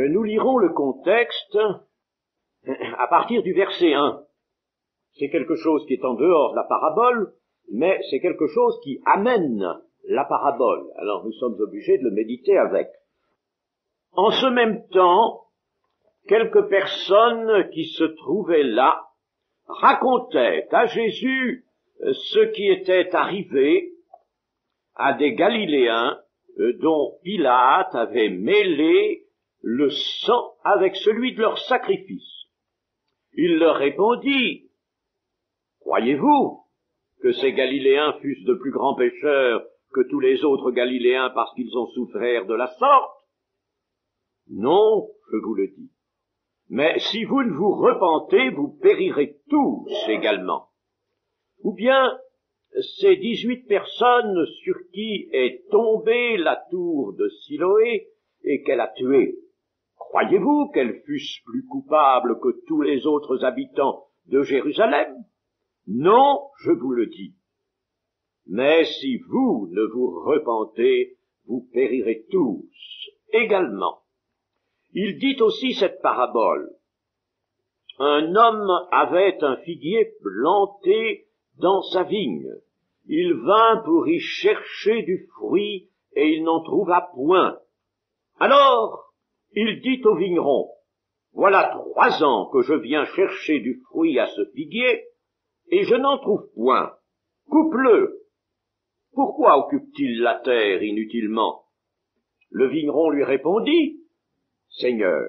Nous lirons le contexte à partir du verset 1. C'est quelque chose qui est en dehors de la parabole, mais c'est quelque chose qui amène la parabole. Alors nous sommes obligés de le méditer avec. En ce même temps, quelques personnes qui se trouvaient là racontaient à Jésus ce qui était arrivé à des Galiléens dont Pilate avait mêlé le sang avec celui de leur sacrifice. Il leur répondit, « Croyez-vous que ces Galiléens fussent de plus grands pécheurs que tous les autres Galiléens parce qu'ils ont souffert de la sorte? Non, je vous le dis. Mais si vous ne vous repentez, vous périrez tous également. Ou bien, ces 18 personnes sur qui est tombée la tour de Siloé et qu'elle a tuées, croyez-vous qu'elles fussent plus coupables que tous les autres habitants de Jérusalem? Non, je vous le dis. Mais si vous ne vous repentez, vous périrez tous également. Il dit aussi cette parabole. Un homme avait un figuier planté dans sa vigne. Il vint pour y chercher du fruit et il n'en trouva point. Alors, il dit au vigneron, « Voilà 3 ans que je viens chercher du fruit à ce figuier et je n'en trouve point. Coupe-le. Pourquoi occupe-t-il la terre inutilement? » Le vigneron lui répondit, « Seigneur,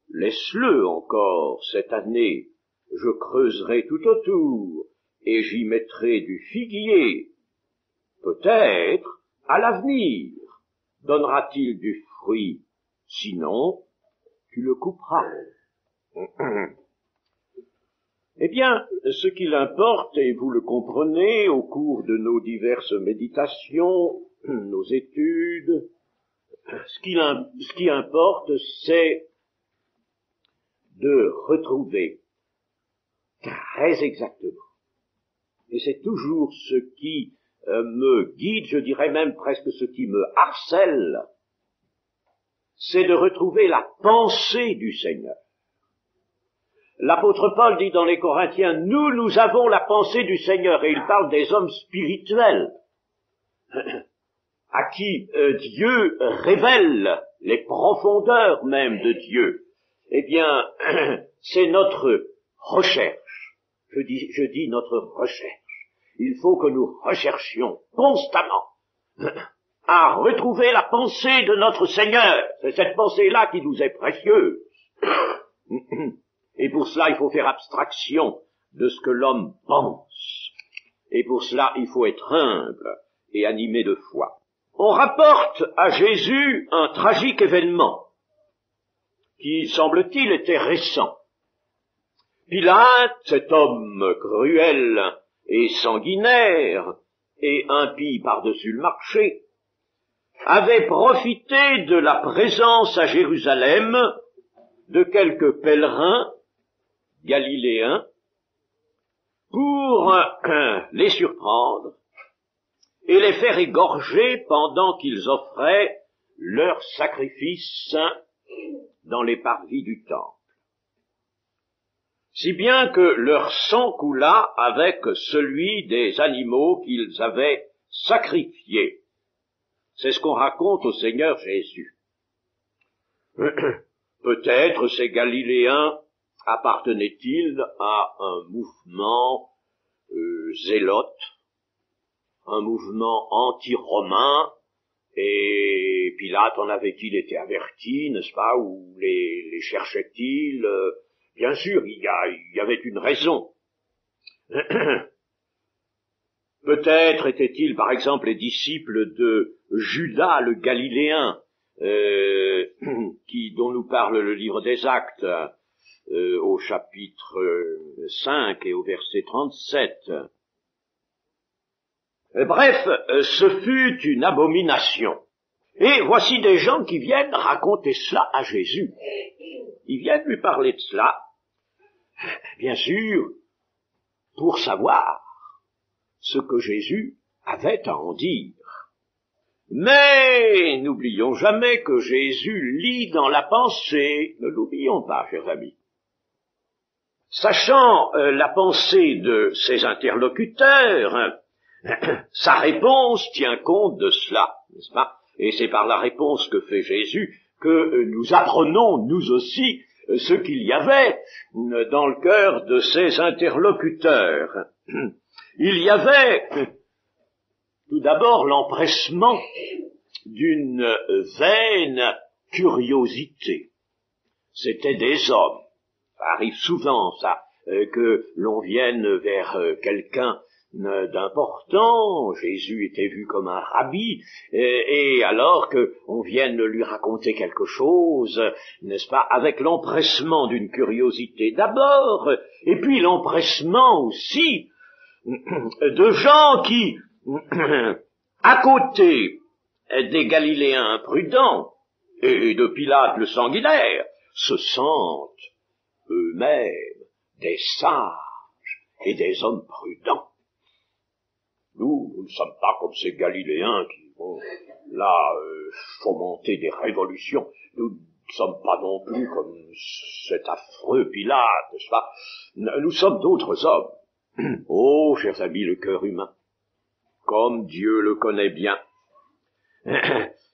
laisse-le encore cette année, je creuserai tout autour, et j'y mettrai du figuier. Peut-être, à l'avenir, donnera-t-il du fruit, sinon, tu le couperas. » Eh bien, ce qu'il importe, et vous le comprenez au cours de nos diverses méditations, nos études, ce qui importe, c'est de retrouver très exactement, et c'est toujours ce qui me guide, je dirais même presque ce qui me harcèle, c'est de retrouver la pensée du Seigneur. L'apôtre Paul dit dans les Corinthiens, nous avons la pensée du Seigneur, et il parle des hommes spirituels, à qui Dieu révèle les profondeurs même de Dieu. Eh bien, c'est notre recherche. Je dis notre recherche. Il faut que nous recherchions constamment à retrouver la pensée de notre Seigneur. C'est cette pensée-là qui nous est précieuse. Et pour cela, il faut faire abstraction de ce que l'homme pense. Et pour cela, il faut être humble et animé de foi. On rapporte à Jésus un tragique événement qui, semble-t-il, était récent. Pilate, cet homme cruel et sanguinaire et impie par-dessus le marché, avait profité de la présence à Jérusalem de quelques pèlerins galiléens pour les surprendre et les faire égorger pendant qu'ils offraient leur sacrifice dans les parvis du temple. Si bien que leur sang coula avec celui des animaux qu'ils avaient sacrifiés. C'est ce qu'on raconte au Seigneur Jésus. Peut-être ces Galiléens appartenaient-ils à un mouvement zélote, un mouvement anti-romain, et Pilate en avait-il été averti, n'est-ce pas, ou les cherchait-il? Bien sûr, il y avait une raison. Peut-être étaient-ils, par exemple, les disciples de Judas le Galiléen, dont nous parle le livre des Actes, au chapitre 5 et au verset 37. Bref, ce fut une abomination. Et voici des gens qui viennent raconter cela à Jésus. Ils viennent lui parler de cela, bien sûr, pour savoir ce que Jésus avait à en dire. Mais n'oublions jamais que Jésus lit dans la pensée, ne l'oublions pas, chers amis. Sachant la pensée de ses interlocuteurs, sa réponse tient compte de cela, n'est-ce pas? Et c'est par la réponse que fait Jésus que nous apprenons, nous aussi, ce qu'il y avait dans le cœur de ses interlocuteurs. Il y avait tout d'abord l'empressement d'une vaine curiosité. C'étaient des hommes. Ça arrive souvent, ça, que l'on vienne vers quelqu'un d'important. Jésus était vu comme un rabbi, et alors qu'on vienne lui raconter quelque chose, n'est-ce pas, avec l'empressement d'une curiosité d'abord, et puis l'empressement aussi de gens qui, à côté des Galiléens imprudents et de Pilate le sanguinaire, se sentent eux-mêmes des sages et des hommes prudents. Nous ne sommes pas comme ces Galiléens qui vont là fomenter des révolutions. Nous ne sommes pas non plus comme cet affreux Pilate, n'est-ce pas? Nous sommes d'autres hommes. Oh, chers amis, le cœur humain, comme Dieu le connaît bien.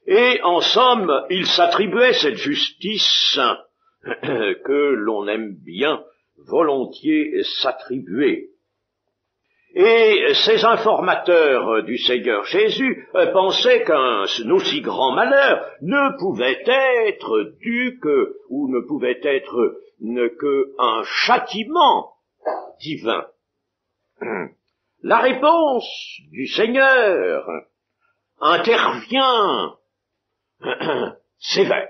Et en somme, il s'attribuait cette justice que l'on aime bien volontiers s'attribuer. Et ces informateurs du Seigneur Jésus pensaient qu'un aussi grand malheur ne pouvait être dû que, ou ne pouvait être qu'un châtiment divin. La réponse du Seigneur intervient sévère.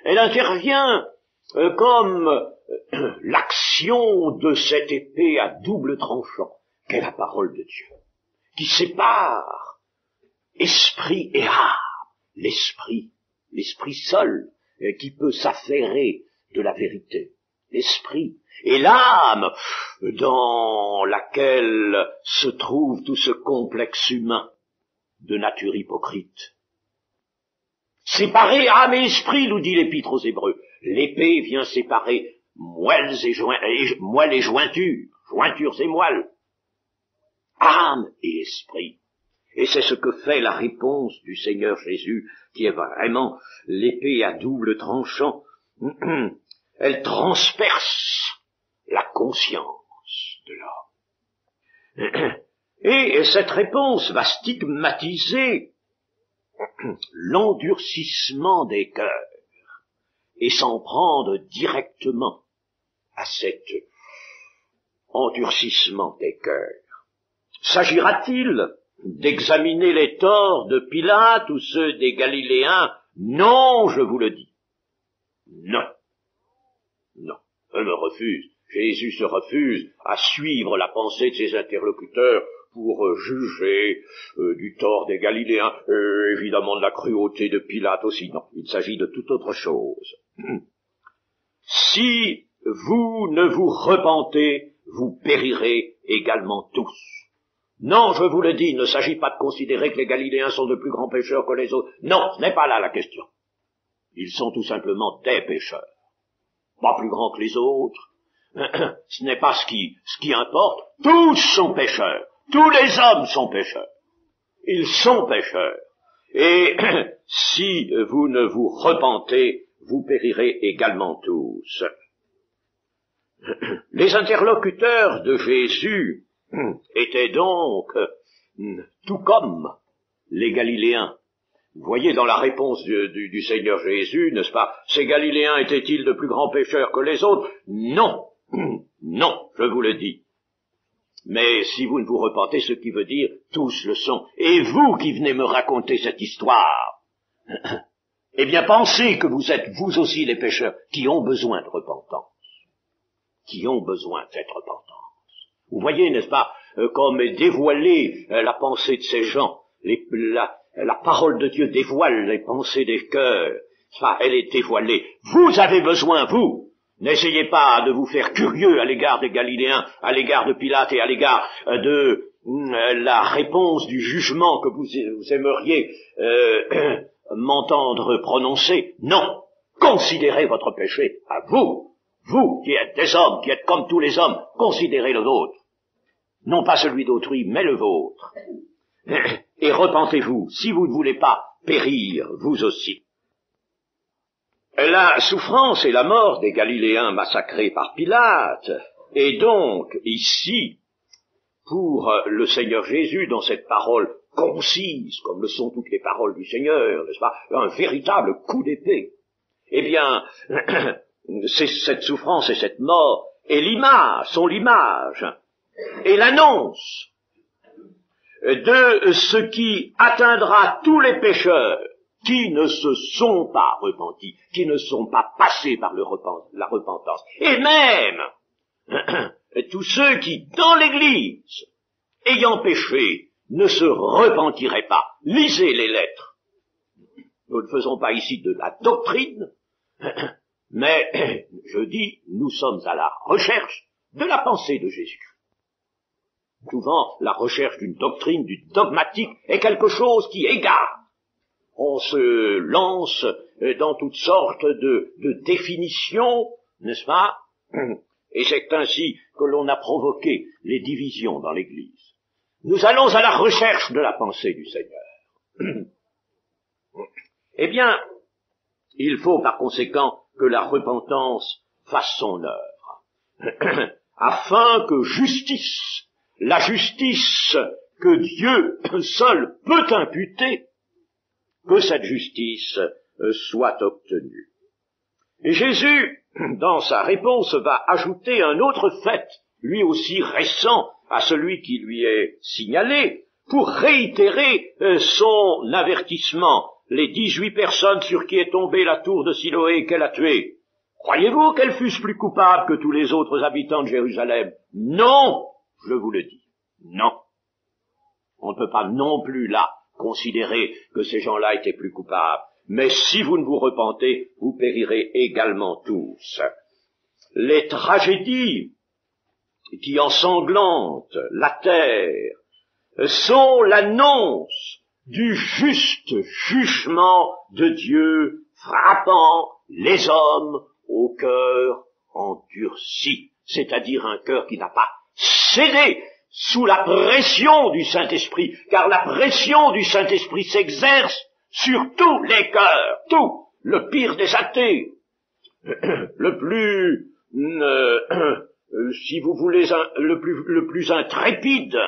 Elle intervient comme l'action de cette épée à double tranchant, qu'est la parole de Dieu, qui sépare esprit et âme, l'esprit seul, qui peut s'affairer de la vérité, l'esprit, et l'âme dans laquelle se trouve tout ce complexe humain de nature hypocrite. Séparer âme et esprit, nous dit l'Épître aux Hébreux. L'épée vient séparer moelles et jointures, jointures et moelles, âme et esprit. Et c'est ce que fait la réponse du Seigneur Jésus, qui est vraiment l'épée à double tranchant. Elle transperce la conscience de l'homme. Et cette réponse va stigmatiser l'endurcissement des cœurs et s'en prendre directement à cet endurcissement des cœurs. S'agira-t-il d'examiner les torts de Pilate ou ceux des Galiléens? Non, je vous le dis. Non. Non. Je me refuse. Jésus se refuse à suivre la pensée de ses interlocuteurs pour juger du tort des Galiléens, et évidemment de la cruauté de Pilate aussi. Non, il s'agit de toute autre chose. Si vous ne vous repentez, vous périrez également tous. Non, je vous le dis, il ne s'agit pas de considérer que les Galiléens sont de plus grands pécheurs que les autres. Non, ce n'est pas là la question. Ils sont tout simplement des pécheurs. Pas plus grands que les autres. Ce n'est pas ce qui importe. Tous sont pécheurs. Tous les hommes sont pécheurs. Ils sont pécheurs. Et si vous ne vous repentez, vous périrez également tous. Les interlocuteurs de Jésus étaient donc tout comme les Galiléens. Vous voyez dans la réponse du Seigneur Jésus, n'est-ce pas, ces Galiléens étaient-ils de plus grands pécheurs que les autres? Non, non, je vous le dis. Mais si vous ne vous repentez, ce qui veut dire tous le sont. Et vous qui venez me raconter cette histoire, eh bien pensez que vous êtes vous aussi les pécheurs qui ont besoin de repentance. Qui ont besoin de cette repentance. Vous voyez, n'est-ce pas, comme est dévoilée la pensée de ces gens, la parole de Dieu dévoile les pensées des cœurs, ça, elle est dévoilée. Vous avez besoin, vous. N'essayez pas de vous faire curieux à l'égard des Galiléens, à l'égard de Pilate et à l'égard la réponse du jugement que vous aimeriez m'entendre prononcer. Non, considérez votre péché à vous, vous qui êtes des hommes, qui êtes comme tous les hommes, considérez le vôtre. Non pas celui d'autrui, mais le vôtre. Et repentez-vous, si vous ne voulez pas périr, vous aussi. La souffrance et la mort des Galiléens massacrés par Pilate est donc ici, pour le Seigneur Jésus, dans cette parole concise, comme le sont toutes les paroles du Seigneur, n'est-ce pas, un véritable coup d'épée. Eh bien, c'est cette souffrance et cette mort est l'image, sont l'image et l'annonce de ce qui atteindra tous les pécheurs qui ne se sont pas repentis, qui ne sont pas passés par la repentance, et même tous ceux qui, dans l'Église, ayant péché, ne se repentiraient pas. Lisez les lettres. Nous ne faisons pas ici de la doctrine, mais, je dis, nous sommes à la recherche de la pensée de Jésus-Christ. Souvent, la recherche d'une doctrine, du dogmatique, est quelque chose qui égare. On se lance dans toutes sortes de définitions, n'est-ce pas? Et c'est ainsi que l'on a provoqué les divisions dans l'Église. Nous allons à la recherche de la pensée du Seigneur. Eh bien, il faut par conséquent que la repentance fasse son œuvre, afin que la justice que Dieu seul peut imputer, que cette justice soit obtenue. Et Jésus, dans sa réponse, va ajouter un autre fait, lui aussi récent à celui qui lui est signalé, pour réitérer son avertissement. Les 18 personnes sur qui est tombée la tour de Siloé qu'elle a tuées, croyez-vous qu'elles fussent plus coupables que tous les autres habitants de Jérusalem? Non, je vous le dis, non. On ne peut pas non plus là considérer que ces gens-là étaient plus coupables. Mais si vous ne vous repentez, vous périrez également tous. Les tragédies qui ensanglantent la terre sont l'annonce du juste jugement de Dieu frappant les hommes au cœur endurci, c'est-à-dire un cœur qui n'a pas cédé sous la pression du Saint-Esprit, car la pression du Saint-Esprit s'exerce sur tous les cœurs, tout, le pire des athées, le plus, si vous voulez, le plus intrépide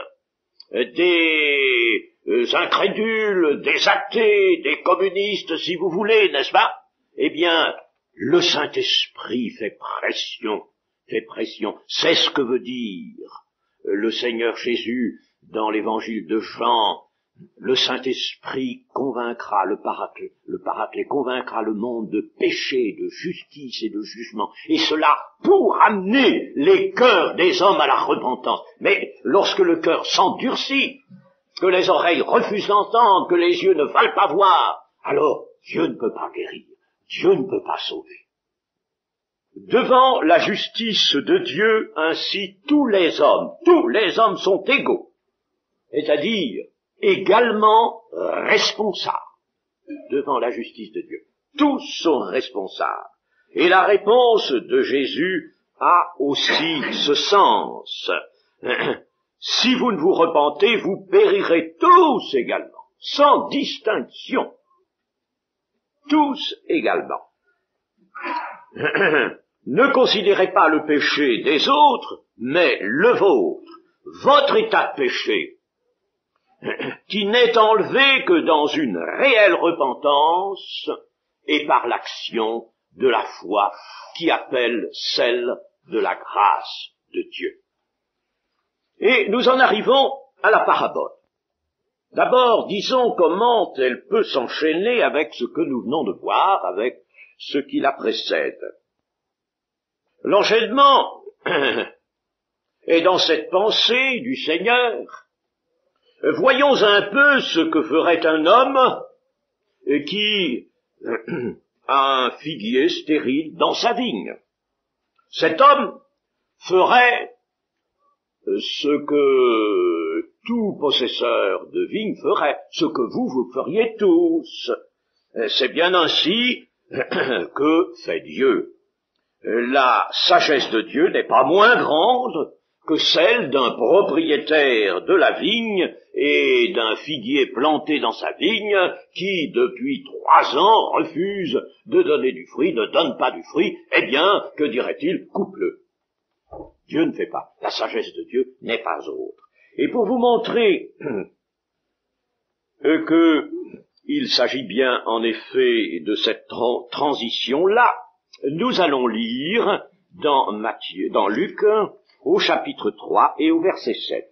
des incrédules, des athées, des communistes, si vous voulez, n'est-ce pas? Eh bien, le Saint-Esprit fait pression. C'est ce que veut dire le Seigneur Jésus dans l'évangile de Jean. Le Saint-Esprit convaincra, le Paraclet convaincra le monde de péché, de justice et de jugement, et cela pour amener les cœurs des hommes à la repentance. Mais lorsque le cœur s'endurcit, que les oreilles refusent d'entendre, que les yeux ne veulent pas voir, alors Dieu ne peut pas guérir, Dieu ne peut pas sauver. Devant la justice de Dieu, ainsi tous les hommes sont égaux, c'est-à-dire également responsables devant la justice de Dieu. Tous sont responsables. Et la réponse de Jésus a aussi ce sens. Si vous ne vous repentez, vous périrez tous également, sans distinction. Tous également. Ne considérez pas le péché des autres, mais le vôtre, votre état de péché, qui n'est enlevé que dans une réelle repentance et par l'action de la foi qui appelle celle de la grâce de Dieu. Et nous en arrivons à la parabole. D'abord, disons comment elle peut s'enchaîner avec ce que nous venons de voir, avec ce qui la précède. L'enchaînement est dans cette pensée du Seigneur. Voyons un peu ce que ferait un homme qui a un figuier stérile dans sa vigne. Cet homme ferait ce que tout possesseur de vigne ferait, ce que vous feriez tous. C'est bien ainsi que fait Dieu. La sagesse de Dieu n'est pas moins grande que celle d'un propriétaire de la vigne et d'un figuier planté dans sa vigne qui, depuis 3 ans, refuse de donner du fruit, ne donne pas du fruit. Eh bien, que dirait-il? Coupe-le. Dieu ne fait pas. La sagesse de Dieu n'est pas autre. Et pour vous montrer qu'il s'agit bien, en effet, de cette transition-là, nous allons lire dans Luc, au chapitre 3 et au verset 7.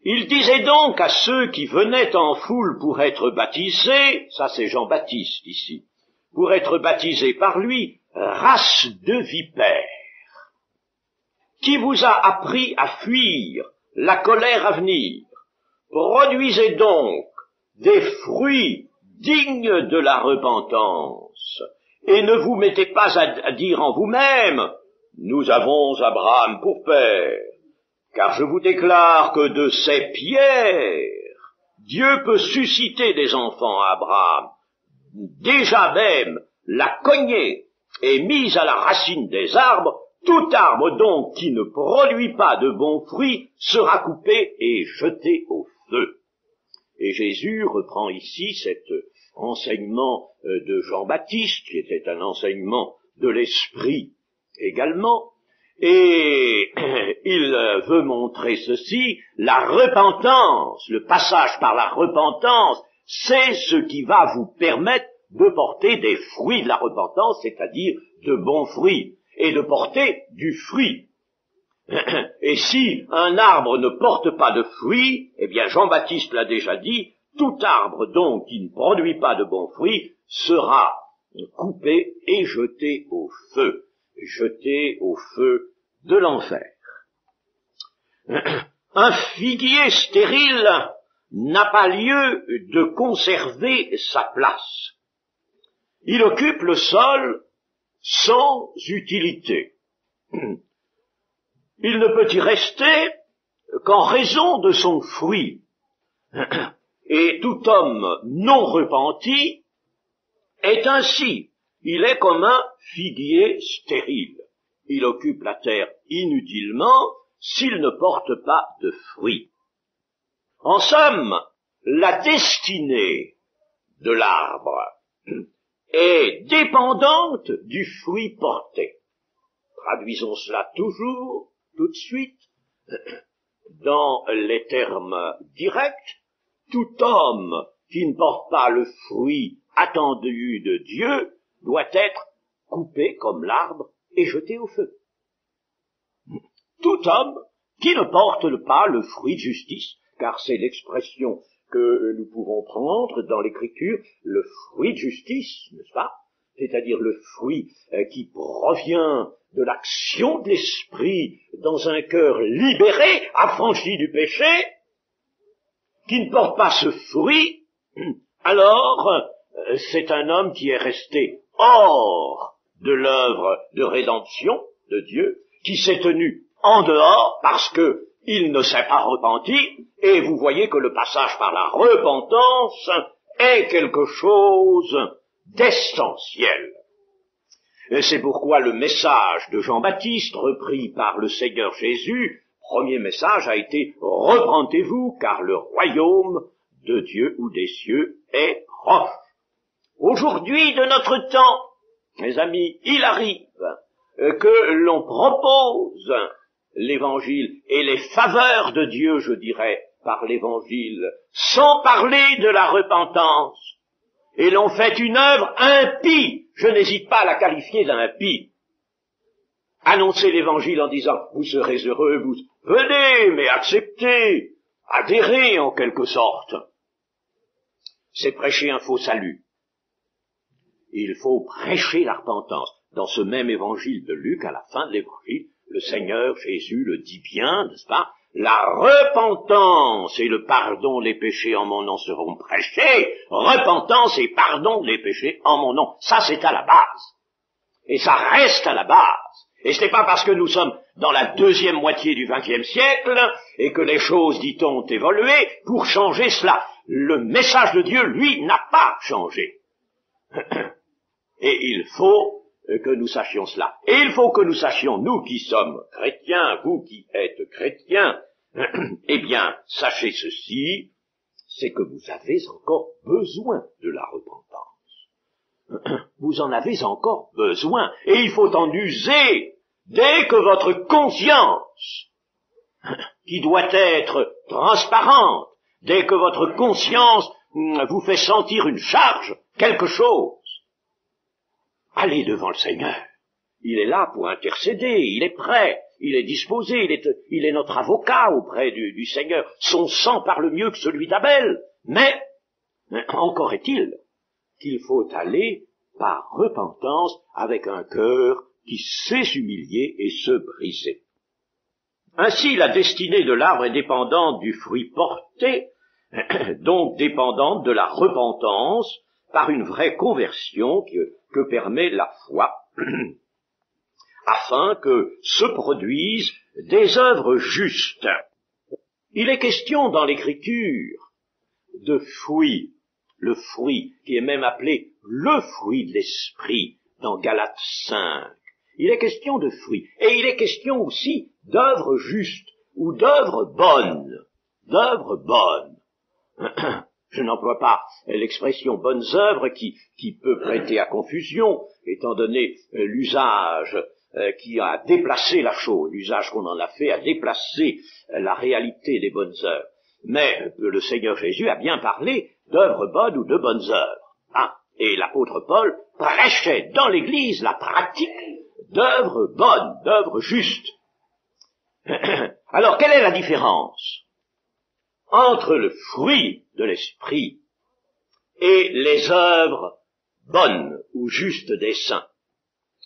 Il disait donc à ceux qui venaient en foule pour être baptisés, ça c'est Jean-Baptiste ici, pour être baptisés par lui, race de vipères, qui vous a appris à fuir la colère à venir, produisez donc des fruits dignes de la repentance, et ne vous mettez pas à dire en vous-même, nous avons Abraham pour père, car je vous déclare que de ces pierres, Dieu peut susciter des enfants à Abraham. Déjà même, la cognée est mise à la racine des arbres, tout arbre donc qui ne produit pas de bons fruits sera coupé et jeté au feu. Et Jésus reprend ici cet enseignement de Jean-Baptiste, qui était un enseignement de l'Esprit également, et il veut montrer ceci, la repentance, le passage par la repentance, c'est ce qui va vous permettre de porter des fruits de la repentance, c'est-à-dire de bons fruits, et de porter du fruit. Et si un arbre ne porte pas de fruits, eh bien Jean-Baptiste l'a déjà dit, tout arbre donc qui ne produit pas de bons fruits sera coupé et jeté au feu de l'enfer. Un figuier stérile n'a pas lieu de conserver sa place. Il occupe le sol sans utilité. Il ne peut y rester qu'en raison de son fruit. Et tout homme non repenti est ainsi. Il est comme un figuier stérile. Il occupe la terre inutilement s'il ne porte pas de fruits. En somme, la destinée de l'arbre est dépendante du fruit porté. Traduisons cela toujours, tout de suite, dans les termes directs. Tout homme qui ne porte pas le fruit attendu de Dieu doit être coupé comme l'arbre et jeté au feu. Tout homme qui ne porte pas le fruit de justice, car c'est l'expression que nous pouvons prendre dans l'Écriture, le fruit de justice, n'est-ce pas? C'est-à-dire le fruit qui provient de l'action de l'Esprit dans un cœur libéré, affranchi du péché, qui ne porte pas ce fruit, alors c'est un homme qui est resté hors de l'œuvre de rédemption de Dieu, qui s'est tenu en dehors parce que il ne s'est pas repenti, et vous voyez que le passage par la repentance est quelque chose d'essentiel. Et c'est pourquoi le message de Jean-Baptiste, repris par le Seigneur Jésus, premier message a été « Repentez-vous, car le royaume de Dieu ou des cieux est proche ». Aujourd'hui, de notre temps, mes amis, il arrive que l'on propose l'évangile et les faveurs de Dieu, je dirais, par l'évangile, sans parler de la repentance. Et l'on fait une œuvre impie, je n'hésite pas à la qualifier d'impie. Annoncer l'évangile en disant, vous serez heureux, vous venez, mais acceptez, adhérez en quelque sorte. C'est prêcher un faux salut. Il faut prêcher la repentance. Dans ce même évangile de Luc, à la fin de l'évangile, le Seigneur Jésus le dit bien, n'est-ce pas? La repentance et le pardon des péchés en mon nom seront prêchés. Repentance et pardon des péchés en mon nom. Ça, c'est à la base. Et ça reste à la base. Et ce n'est pas parce que nous sommes dans la deuxième moitié du XXe siècle, et que les choses, dit-on, ont évolué pour changer cela. Le message de Dieu, lui, n'a pas changé. Et il faut que nous sachions cela. Et il faut que nous sachions, nous qui sommes chrétiens, vous qui êtes chrétiens, eh bien, sachez ceci, c'est que vous avez encore besoin de la repentance. Vous en avez encore besoin, et il faut en user dès que votre conscience, qui doit être transparente, dès que votre conscience vous fait sentir une charge, quelque chose, allez devant le Seigneur. Il est là pour intercéder, il est prêt, il est disposé, il est notre avocat auprès du Seigneur. Son sang parle mieux que celui d'Abel, mais encore est-il qu'il faut aller par repentance avec un cœur qui sait s'humilier et se briser. Ainsi, la destinée de l'arbre est dépendante du fruit porté, donc dépendante de la repentance par une vraie conversion que permet la foi, afin que se produisent des œuvres justes. Il est question dans l'Écriture de fruit, le fruit qui est même appelé le fruit de l'esprit dans Galates 5. Il est question de fruit, et il est question aussi d'œuvres justes ou d'œuvres bonnes. D'œuvres bonnes. Je n'emploie pas l'expression bonnes œuvres qui peut prêter à confusion, étant donné l'usage qui a déplacé la chose, l'usage qu'on en a fait a déplacé la réalité des bonnes œuvres. Mais le Seigneur Jésus a bien parlé d'œuvres bonnes ou de bonnes œuvres. Et l'apôtre Paul prêchait dans l'Église la pratique d'œuvres bonnes, d'œuvres justes. Alors, quelle est la différence entre le fruit de l'esprit et les œuvres bonnes ou justes des saints,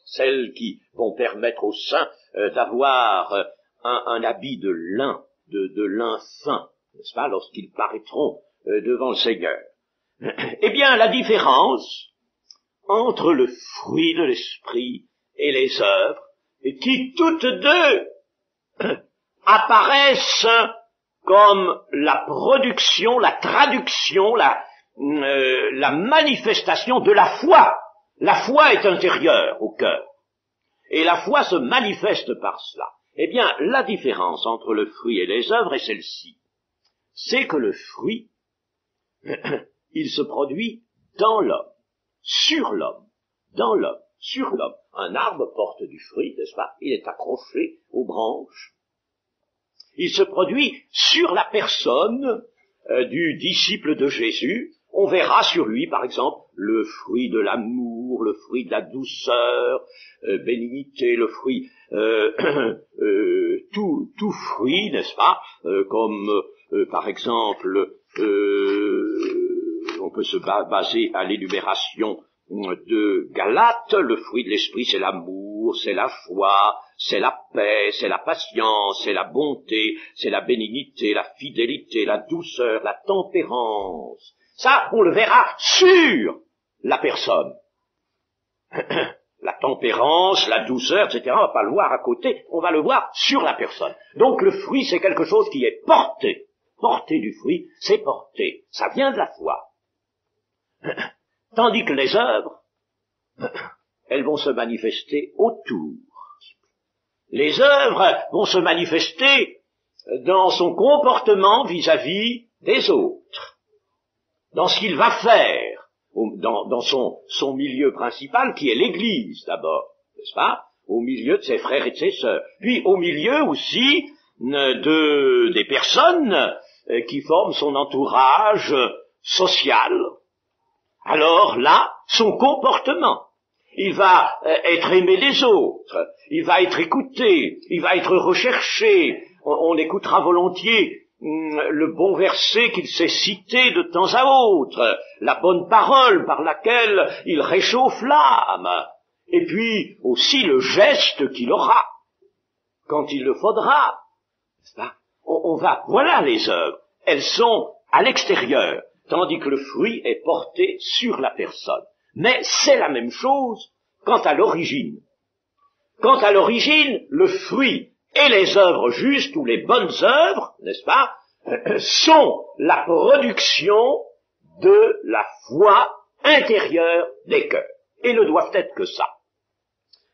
celles qui vont permettre aux saints d'avoir un habit de lin, de lin fin, n'est-ce pas, lorsqu'ils paraîtront devant le Seigneur. Eh bien, la différence entre le fruit de l'esprit et les œuvres, qui toutes deux apparaissent comme la production, la traduction, la manifestation de la foi. La foi est intérieure au cœur, et la foi se manifeste par cela. Eh bien, la différence entre le fruit et les œuvres est celle-ci. C'est que le fruit, il se produit dans l'homme, sur l'homme, dans l'homme, sur l'homme. Un arbre porte du fruit, n'est-ce pas? Il est accroché aux branches. Il se produit sur la personne du disciple de Jésus. On verra sur lui, par exemple, le fruit de l'amour, le fruit de la douceur, bénignité, le fruit, tout fruit, n'est-ce pas, comme par exemple, on peut se baser à l'énumération de Galates. Le fruit de l'esprit, c'est l'amour, c'est la foi, c'est la paix, c'est la patience, c'est la bonté, c'est la bénignité, la fidélité, la douceur, la tempérance. Ça, on le verra sur la personne. La tempérance, la douceur, etc., on va pas le voir à côté, on va le voir sur la personne. Donc le fruit, c'est quelque chose qui est porté. Porter du fruit, c'est porter. Ça vient de la foi. Tandis que les œuvres, elles vont se manifester autour. Les œuvres vont se manifester dans son comportement vis-à-vis des autres, dans ce qu'il va faire, dans son milieu principal qui est l'Église d'abord, n'est-ce pas, au milieu de ses frères et de ses sœurs, puis au milieu aussi des personnes qui forment son entourage social. Alors là, son comportement, il va être aimé des autres, il va être écouté, il va être recherché, on écoutera volontiers le bon verset qu'il sait citer de temps à autre, la bonne parole par laquelle il réchauffe l'âme, et puis aussi le geste qu'il aura, quand il le faudra. Voilà les œuvres, elles sont à l'extérieur, tandis que le fruit est porté sur la personne. Mais c'est la même chose quant à l'origine. Quant à l'origine, le fruit Et les œuvres justes ou les bonnes œuvres, n'est-ce pas, sont la production de la foi intérieure des cœurs. Et ne doivent être que ça.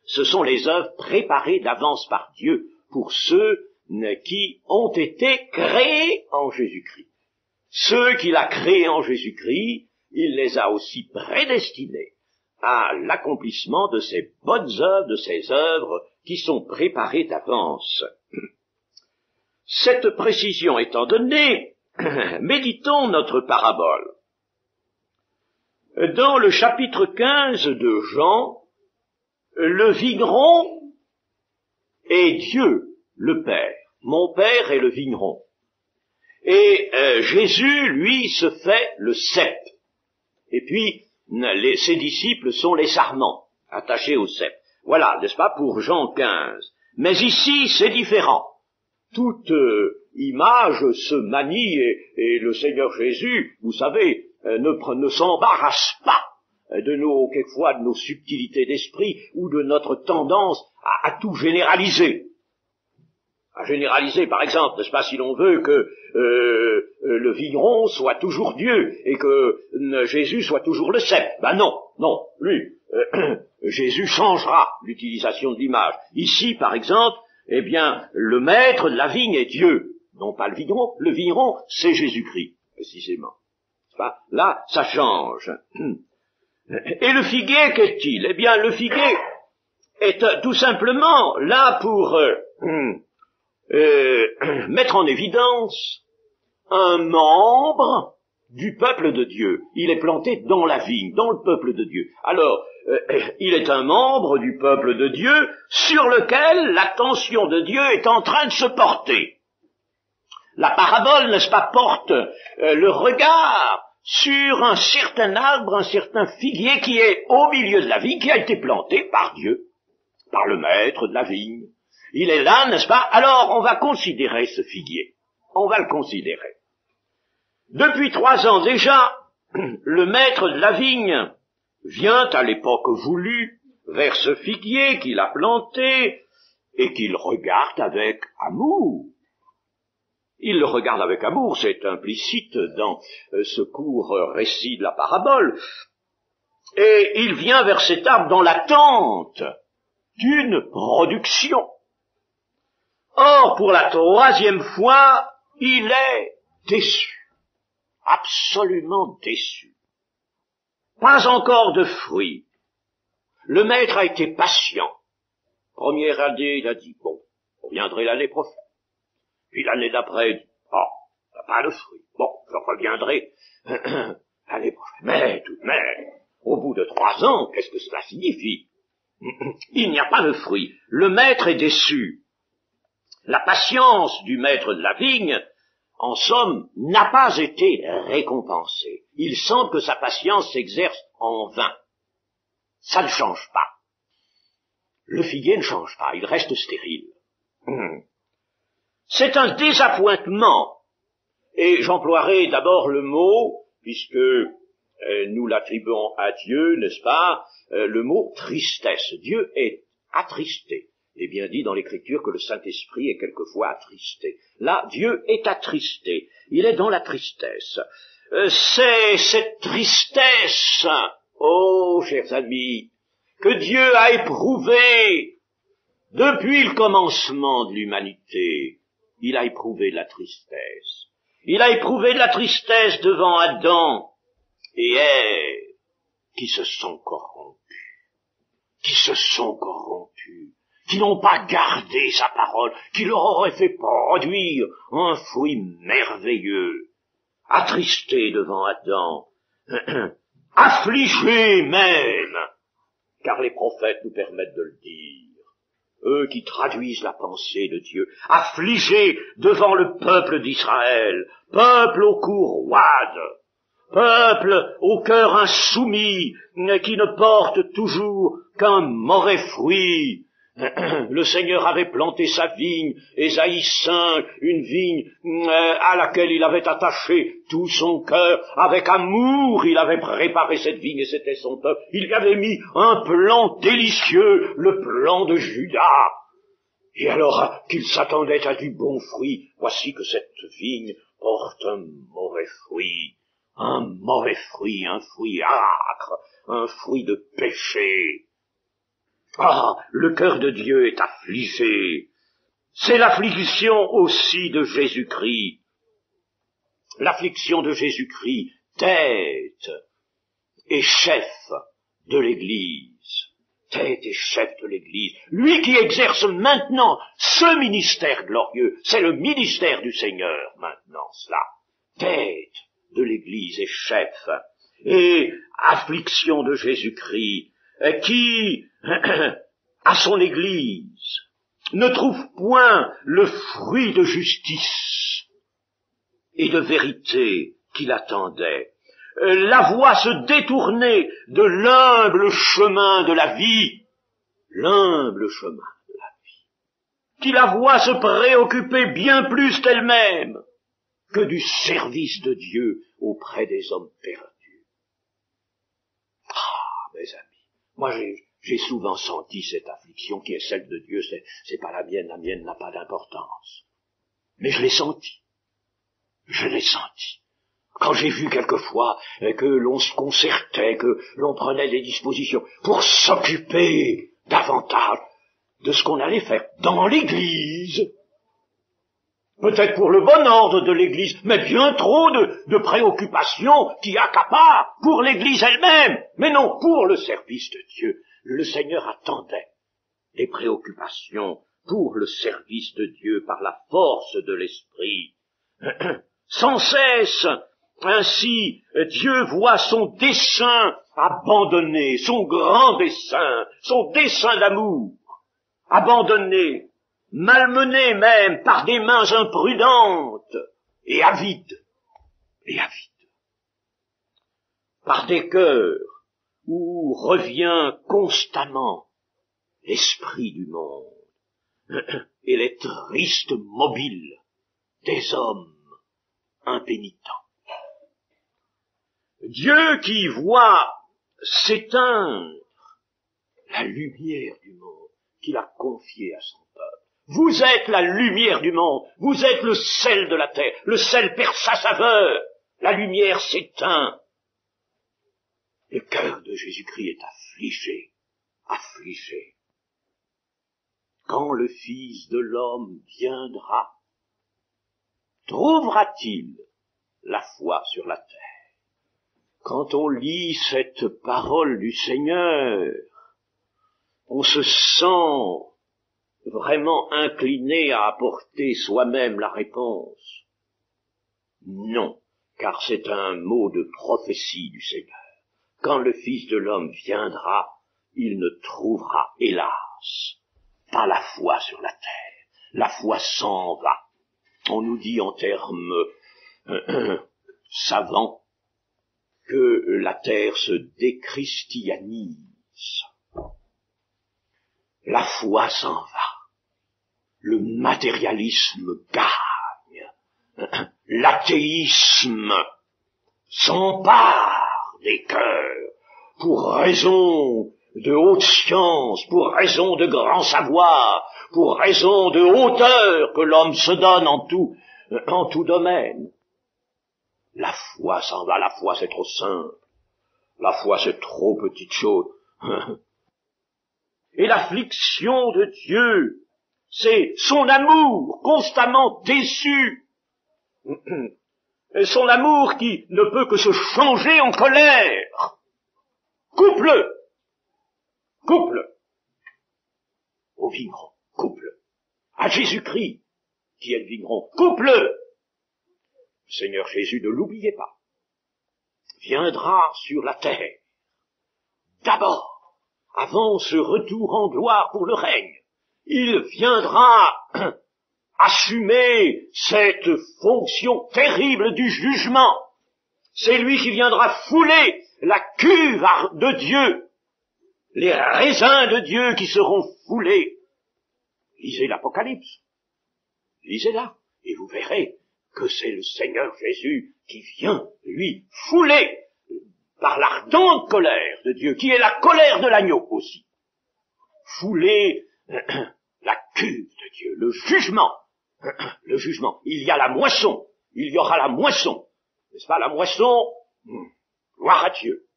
Ce sont les œuvres préparées d'avance par Dieu pour ceux qui ont été créés en Jésus-Christ. Ceux qu'il a créés en Jésus-Christ, il les a aussi prédestinés à l'accomplissement de ces bonnes œuvres, de ces œuvres qui sont préparées d'avance. Cette précision étant donnée, méditons notre parabole. Dans le chapitre 15 de Jean, le vigneron est Dieu, le Père. Mon Père est le vigneron. Et Jésus, lui, se fait le cep. Et puis, ses disciples sont les sarments, attachés au cep. Voilà, n'est-ce pas, pour Jean 15. Mais ici, c'est différent. Toute image se manie et le Seigneur Jésus, vous savez, ne s'embarrasse pas quelquefois de nos subtilités d'esprit ou de notre tendance à tout généraliser. À généraliser, par exemple, n'est-ce pas, si l'on veut que le vigneron soit toujours Dieu et que Jésus soit toujours le cep. Ben non, lui, Jésus changera l'utilisation de l'image. Ici, par exemple, eh bien, le maître de la vigne est Dieu, non pas le vigneron, c'est Jésus-Christ, précisément. Pas là, ça change. Et le figuier, qu'est-il? Eh bien, le figuier est tout simplement là pour mettre en évidence un membre du peuple de Dieu. Il est planté dans la vigne, dans le peuple de Dieu. Alors, il est un membre du peuple de Dieu sur lequel l'attention de Dieu est en train de se porter. La parabole, n'est-ce pas, porte le regard sur un certain arbre, un certain figuier qui est au milieu de la vigne, qui a été planté par Dieu, par le maître de la vigne. Il est là, n'est-ce pas? Alors, on va considérer ce figuier. On va le considérer. Depuis 3 ans déjà, le maître de la vigne vient à l'époque voulue vers ce figuier qu'il a planté et qu'il regarde avec amour. Il le regarde avec amour, c'est implicite dans ce court récit de la parabole. Et il vient vers cet arbre dans l'attente d'une production. Or, pour la 3e fois, il est déçu, absolument déçu. Pas encore de fruits. Le maître a été patient. Première année, il a dit, bon, vous reviendrez l'année prochaine. Puis l'année d'après, il dit, pas de fruits. Bon, je reviendrai l'année prochaine. Mais tout de même, au bout de 3 ans, qu'est-ce que cela signifie? Il n'y a pas de fruits. Le maître est déçu. La patience du maître de la vigne, en somme, n'a pas été récompensée. Il semble que sa patience s'exerce en vain. Ça ne change pas. Le figuier ne change pas, il reste stérile. C'est un désappointement. Et j'emploierai d'abord le mot, puisque nous l'attribuons à Dieu, n'est-ce pas, le mot tristesse. Dieu est attristé. Il est bien dit dans l'Écriture que le Saint-Esprit est quelquefois attristé. Là, Dieu est attristé. Il est dans la tristesse. C'est cette tristesse, oh, chers amis, que Dieu a éprouvée depuis le commencement de l'humanité. Il a éprouvé de la tristesse. Il a éprouvé de la tristesse devant Adam et Ève, qui se sont corrompus, qui n'ont pas gardé sa parole, qui leur aurait fait produire un fruit merveilleux, attristés devant Adam, affligés même, car les prophètes nous permettent de le dire, eux qui traduisent la pensée de Dieu, affligés devant le peuple d'Israël, peuple au cou roide, peuple au cœur insoumis, qui ne porte toujours qu'un mauvais fruit. Le Seigneur avait planté sa vigne, Ésaïe 5, une vigne à laquelle il avait attaché tout son cœur, avec amour il avait préparé cette vigne et c'était son peuple. Il y avait mis un plan délicieux, le plan de Judas. Et alors qu'il s'attendait à du bon fruit, voici que cette vigne porte un mauvais fruit, un fruit âcre, un fruit de péché. Ah, le cœur de Dieu est affligé. C'est l'affliction aussi de Jésus-Christ. L'affliction de Jésus-Christ, tête et chef de l'Église. Tête et chef de l'Église. Lui qui exerce maintenant ce ministère glorieux, c'est le ministère du Seigneur maintenant, cela. Tête de l'Église et chef. Et affliction de Jésus-Christ, qui, à son Église, ne trouve point le fruit de justice et de vérité qu'il attendait. La voie se détourner de l'humble chemin de la vie, l'humble chemin de la vie, qui la voit se préoccuper bien plus d'elle-même que du service de Dieu auprès des hommes perdus. Ah, mes amis, moi j'ai souvent senti cette affliction qui est celle de Dieu, c'est pas la mienne n'a pas d'importance. Mais je l'ai senti. Quand j'ai vu quelquefois que l'on se concertait, que l'on prenait des dispositions pour s'occuper davantage de ce qu'on allait faire dans l'Église, peut-être pour le bon ordre de l'Église, mais bien trop de préoccupations qui accaparent pour l'Église elle-même, mais non pour le service de Dieu. Le Seigneur attendait les préoccupations pour le service de Dieu par la force de l'Esprit. Sans cesse, ainsi, Dieu voit son dessein abandonné, son grand dessein, son dessein d'amour, abandonné, malmené même par des mains imprudentes et avides, par des cœurs où revient constamment l'esprit du monde et les tristes mobiles des hommes impénitents. Dieu qui voit s'éteindre la lumière du monde qu'il a confiée à son peuple. Vous êtes la lumière du monde, vous êtes le sel de la terre, le sel perd sa saveur, la lumière s'éteint. Le cœur de Jésus-Christ est affligé. Quand le Fils de l'homme viendra, trouvera-t-il la foi sur la terre? Quand on lit cette parole du Seigneur, on se sent vraiment incliné à apporter soi-même la réponse. Non, car c'est un mot de prophétie du Seigneur. Quand le Fils de l'homme viendra, il ne trouvera, hélas, pas la foi sur la terre. La foi s'en va. On nous dit en termes savants que la terre se déchristianise. La foi s'en va. Le matérialisme gagne. L'athéisme s'empare des cœurs pour raison de haute science, pour raison de grand savoir, pour raison de hauteur que l'homme se donne en tout domaine. La foi s'en va, la foi c'est trop simple, la foi c'est trop petite chose. Et l'affliction de Dieu, c'est son amour constamment déçu, son amour qui ne peut que se changer en colère. Couple au vigneron, couple à Jésus-Christ qui est le vigneron, couple. Le Seigneur Jésus, ne l'oubliez pas, viendra sur la terre, d'abord, avant ce retour en gloire pour le règne. Il viendra assumer cette fonction terrible du jugement. C'est lui qui viendra fouler la cuve de Dieu, les raisins de Dieu qui seront foulés. Lisez l'Apocalypse, lisez-la, et vous verrez que c'est le Seigneur Jésus qui vient, lui, fouler par l'ardente colère de Dieu, qui est la colère de l'agneau aussi, fouler la cuve de Dieu, le jugement. Le jugement. Il y a la moisson. Il y aura la moisson. N'est-ce pas, la moisson? Gloire à Dieu.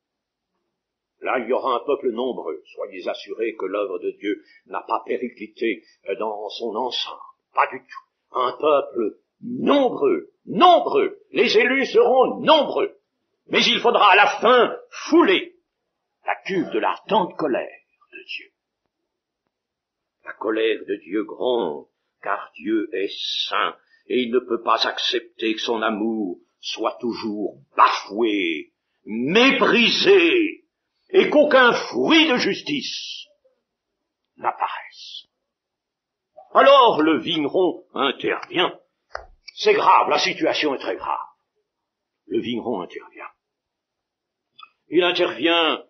Là, il y aura un peuple nombreux. Soyez assurés que l'œuvre de Dieu n'a pas périclité dans son ensemble. Pas du tout. Un peuple nombreux, nombreux. Les élus seront nombreux. Mais il faudra à la fin fouler la cuve de l'ardente colère de Dieu. La colère de Dieu gronde, car Dieu est saint, et il ne peut pas accepter que son amour soit toujours bafoué, méprisé, et qu'aucun fruit de justice n'apparaisse. Alors le vigneron intervient. C'est grave, la situation est très grave. Le vigneron intervient. Il intervient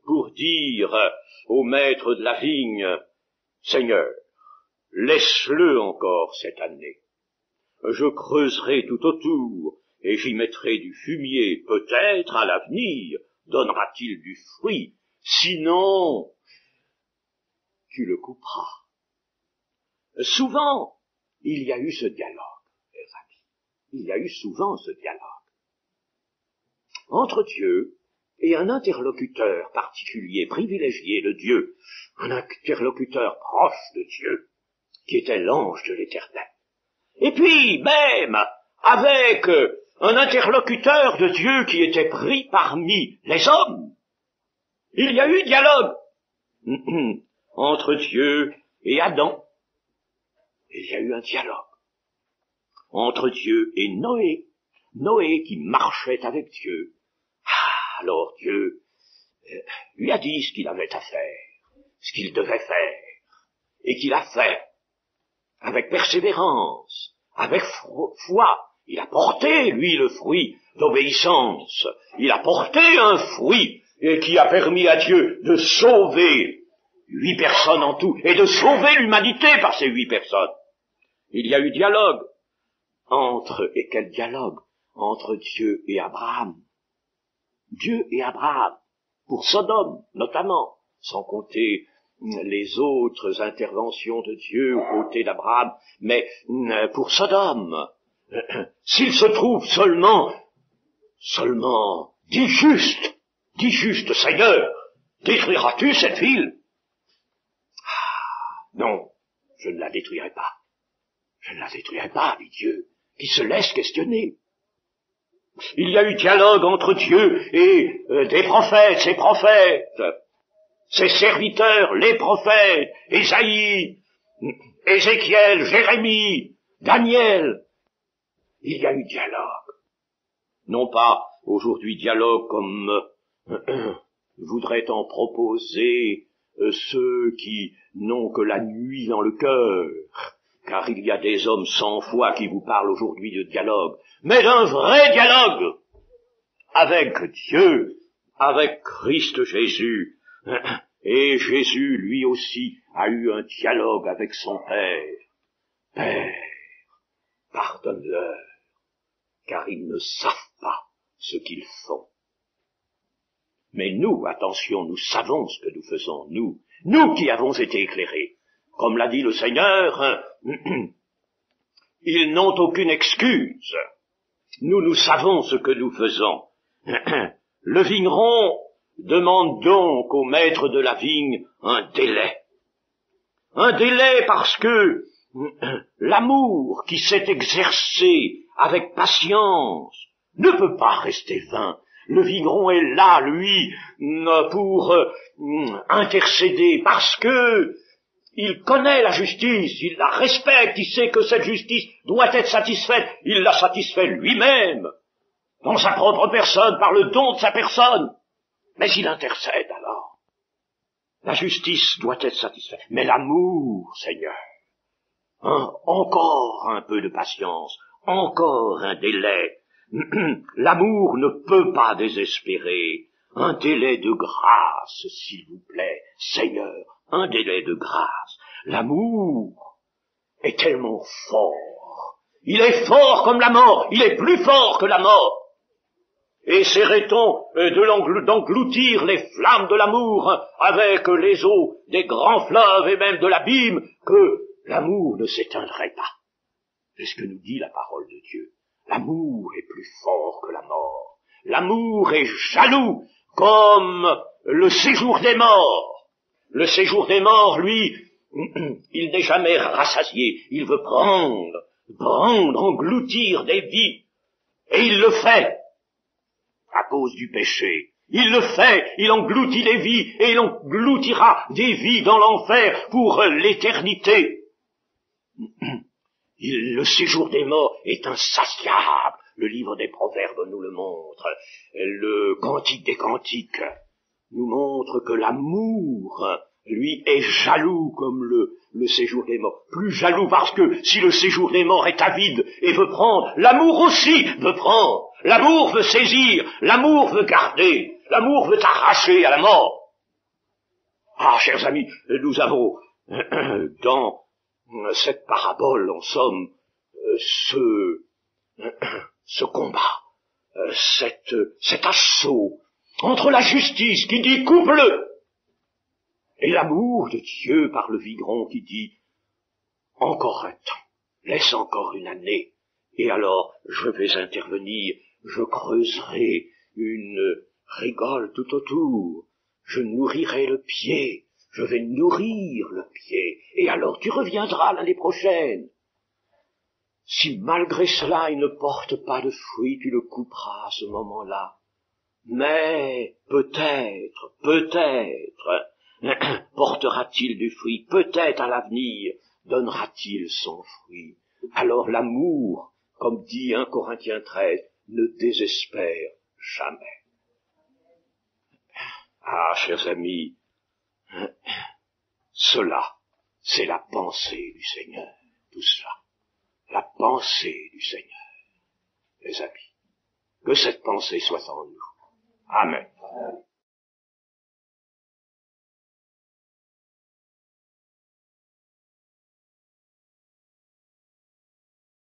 pour dire au maître de la vigne, Seigneur, laisse-le encore cette année. Je creuserai tout autour et j'y mettrai du fumier. Peut-être à l'avenir donnera-t-il du fruit. Sinon, tu le couperas. Souvent, il y a eu ce dialogue, les amis. Il y a eu souvent ce dialogue entre Dieu et un interlocuteur particulier, privilégié de Dieu, un interlocuteur proche de Dieu, qui était l'ange de l'Éternel. Et puis, même, avec un interlocuteur de Dieu qui était pris parmi les hommes, il y a eu dialogue entre Dieu et Adam. Il y a eu un dialogue entre Dieu et Noé. Noé qui marchait avec Dieu. Alors Dieu lui a dit ce qu'il avait à faire, ce qu'il devait faire, et qu'il a fait, avec persévérance, avec foi. Il a porté, lui, le fruit d'obéissance. Il a porté un fruit et qui a permis à Dieu de sauver 8 personnes en tout, et de sauver l'humanité par ces 8 personnes. Il y a eu dialogue et quel dialogue? Entre Dieu et Abraham. Dieu et Abraham, pour Sodome notamment, sans compter les autres interventions de Dieu aux côtés d'Abraham, mais pour Sodome, s'il se trouve seulement, dis juste, Seigneur, détruiras-tu cette ville? Non, je ne la détruirai pas. Je ne la détruirai pas, dit Dieu, qui se laisse questionner. Il y a eu dialogue entre Dieu et des prophètes, ses serviteurs, les prophètes, Ésaïe, Ézéchiel, Jérémie, Daniel. Il y a eu dialogue. Non pas aujourd'hui dialogue comme voudraient en proposer ceux qui n'ont que la nuit dans le cœur, car il y a des hommes sans foi qui vous parlent aujourd'hui de dialogue, mais d'un vrai dialogue avec Dieu, avec Christ Jésus. Et Jésus, lui aussi, a eu un dialogue avec son Père. Père, pardonne-leur, car ils ne savent pas ce qu'ils font. Mais nous, attention, nous savons ce que nous faisons, nous qui avons été éclairés. Comme l'a dit le Seigneur, ils n'ont aucune excuse. Nous savons ce que nous faisons. Le vigneron demande donc au maître de la vigne un délai. Un délai parce que l'amour qui s'est exercé avec patience ne peut pas rester vain. Le vigneron est là, lui, pour intercéder, parce que il connaît la justice, il la respecte, il sait que cette justice doit être satisfaite, il la satisfait lui-même, dans sa propre personne, par le don de sa personne. Mais il intercède alors. La justice doit être satisfaite. Mais l'amour, Seigneur, encore un peu de patience, encore un délai. L'amour ne peut pas désespérer. Un délai de grâce, s'il vous plaît, Seigneur, un délai de grâce. L'amour est tellement fort. Il est fort comme la mort, il est plus fort que la mort. Essaierait-on d'engloutir les flammes de l'amour avec les eaux des grands fleuves et même de l'abîme, que l'amour ne s'éteindrait pas? C'est ce que nous dit la parole de Dieu. L'amour est plus fort que la mort. L'amour est jaloux comme le séjour des morts. Le séjour des morts, lui, il n'est jamais rassasié. Il veut prendre, engloutir des vies. Et il le fait à cause du péché. Il le fait, il engloutit des vies, et il engloutira des vies dans l'enfer pour l'éternité. Le séjour des morts est insatiable. Le livre des Proverbes nous le montre. Le Cantique des Cantiques nous montre que l'amour, lui, est jaloux comme le séjour des morts. Plus jaloux parce que si le séjour des morts est avide et veut prendre, l'amour aussi veut prendre. L'amour veut saisir, l'amour veut garder, l'amour veut arracher à la mort. Ah, chers amis, nous avons dans cette parabole, en somme, ce combat, cet assaut entre la justice qui dit coupe-le et l'amour de Dieu par le Vigron qui dit encore un temps, laisse encore une année, et alors je vais intervenir, je creuserai une rigole tout autour, je nourrirai le pied, je vais nourrir le pied, et alors tu reviendras l'année prochaine. Si malgré cela il ne porte pas de fruits, tu le couperas à ce moment-là. Mais peut-être, portera-t-il du fruit, peut-être à l'avenir donnera-t-il son fruit. Alors l'amour, comme dit 1 Corinthiens 13, ne désespère jamais. Ah, chers amis, cela, c'est la pensée du Seigneur, tout cela. La pensée du Seigneur, les amis. Que cette pensée soit en nous. Amen.